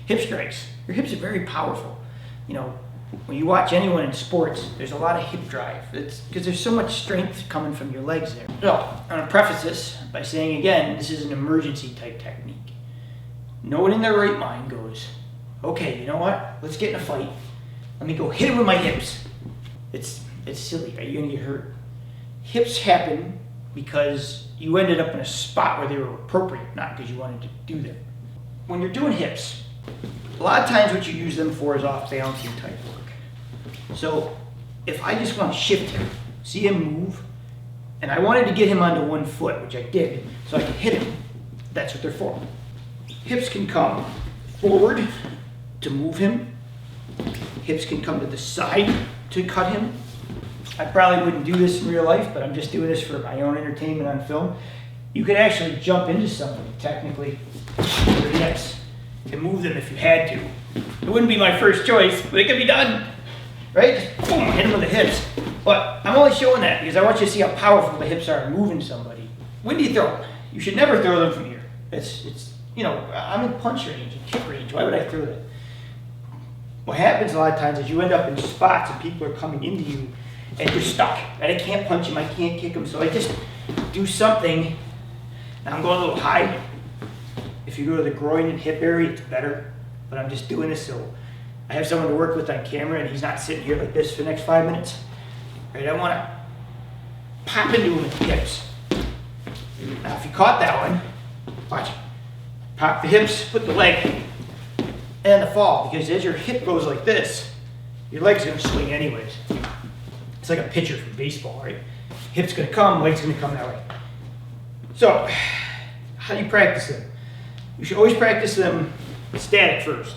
hip strikes. Your hips are very powerful. You know, when you watch anyone in sports, there's a lot of hip drive. It's because there's so much strength coming from your legs there. So, I'm going to preface this by saying again, this is an emergency type technique. No one in their right mind goes, okay, you know what? Let's get in a fight. Let me go hit him with my hips. It's silly, right? You're going to get hurt. Hips happen because you ended up in a spot where they were appropriate, not because you wanted to do them. When you're doing hips, a lot of times what you use them for is off-balancing type work. So if I just want to shift him, see him move, and I wanted to get him onto one foot, which I did, so I could hit him, that's what they're for. Hips can come forward to move him. Hips can come to the side to cut him. I probably wouldn't do this in real life, but I'm just doing this for my own entertainment on film. You could actually jump into somebody, technically, with your hips and move them if you had to. It wouldn't be my first choice, but it could be done, right? Just boom, hit them with the hips. But I'm only showing that because I want you to see how powerful the hips are in moving somebody. When do you throw them? You should never throw them from here. It's you know, I'm in punch range and kick range. Why would I throw that? What happens a lot of times is you end up in spots and people are coming into you and you're stuck. And I can't punch him, I can't kick him, so I just do something. Now I'm going a little high. If you go to the groin and hip area, it's better. But I'm just doing this so I have someone to work with on camera and he's not sitting here like this for the next 5 minutes. Right? I want to pop into him with the hips. Now if you caught that one, watch it. Pop the hips, put the leg, and the fall, because as your hip goes like this, your leg's gonna swing anyways. It's like a pitcher from baseball, right? Hip's gonna come, leg's gonna come that way. So, how do you practice them? You should always practice them static first.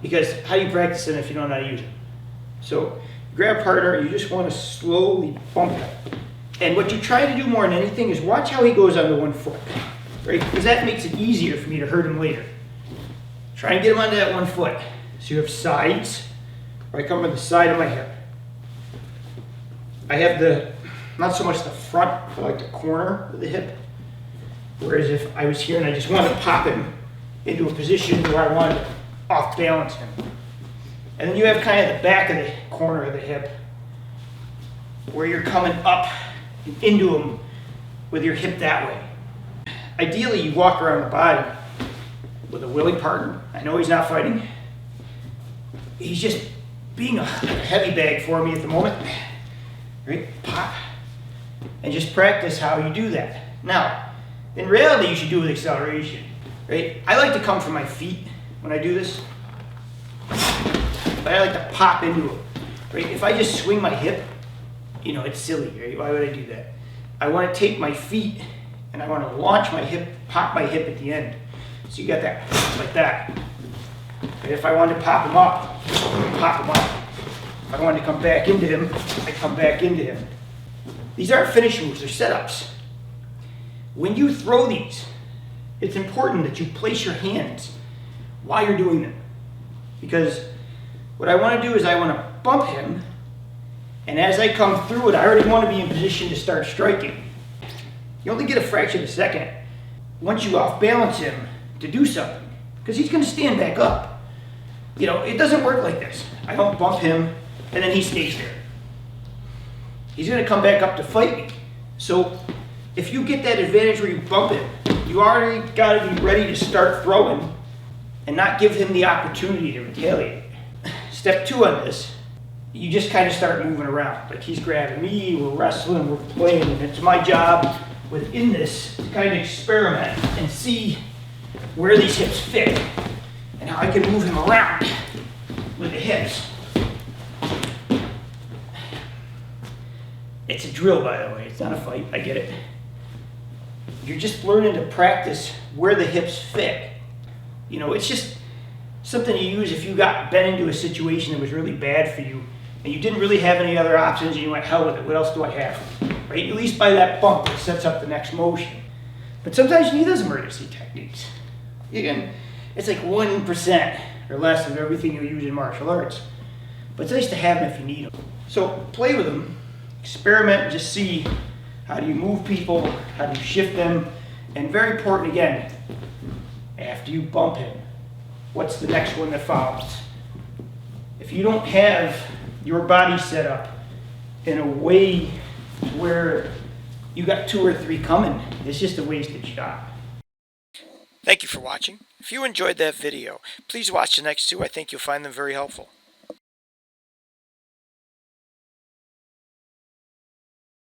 Because how do you practice them if you don't know how to use them? So, you grab a partner, you just wanna slowly bump him. And what you try to do more than anything is watch how he goes onto one foot. Right? Because that makes it easier for me to hurt him later. Try and get him onto that one foot. So you have sides, where I come to the side of my hip. I have not so much the front, but like the corner of the hip. Whereas if I was here and I just wanted to pop him into a position where I wanted to off balance him. And then you have kind of the back of the corner of the hip, where you're coming up into him with your hip that way. Ideally, you walk around the body with a willing partner. I know he's not fighting. He's just being a heavy bag for me at the moment. Right? Pop. And just practice how you do that. Now, in reality, you should do it with acceleration. Right? I like to come from my feet when I do this. But I like to pop into it. Right? If I just swing my hip, you know, it's silly, right? Why would I do that? I want to take my feet and I want to launch my hip, pop my hip at the end. So you got that, like that. And if I wanted to pop him up, pop him up. If I wanted to come back into him, I come back into him. These aren't finish moves, they're setups. When you throw these, it's important that you place your hands while you're doing them. Because what I want to do is I want to bump him, and as I come through it, I already want to be in position to start striking. You only get a fraction of a second once you off balance him to do something, because he's going to stand back up. You know, it doesn't work like this. I don't bump him and then he stays there. He's going to come back up to fight me. So if you get that advantage where you bump him, you already got to be ready to start throwing and not give him the opportunity to retaliate. Step 2 on this, you just kind of start moving around. Like he's grabbing me, we're wrestling, we're playing, and it's my job within this to kind of experiment and see where these hips fit and how I can move him around with the hips. It's a drill, by the way. It's not a fight. I get it. You're just learning to practice where the hips fit. You know, it's just something you use if you got bent into a situation that was really bad for you and you didn't really have any other options and you went, hell with it, what else do I have? Right? At least by that bump, it sets up the next motion. But sometimes you need those emergency techniques. Again, it's like 1% or less of everything you use in martial arts. But it's nice to have them if you need them. So play with them, experiment, and just see how do you move people, how do you shift them, and very important again, after you bump him, what's the next one that follows? If you don't have your body set up in a way where you got 2 or 3 coming, it's just a wasted shot. Thank you for watching. If you enjoyed that video, please watch the next 2. I think you'll find them very helpful.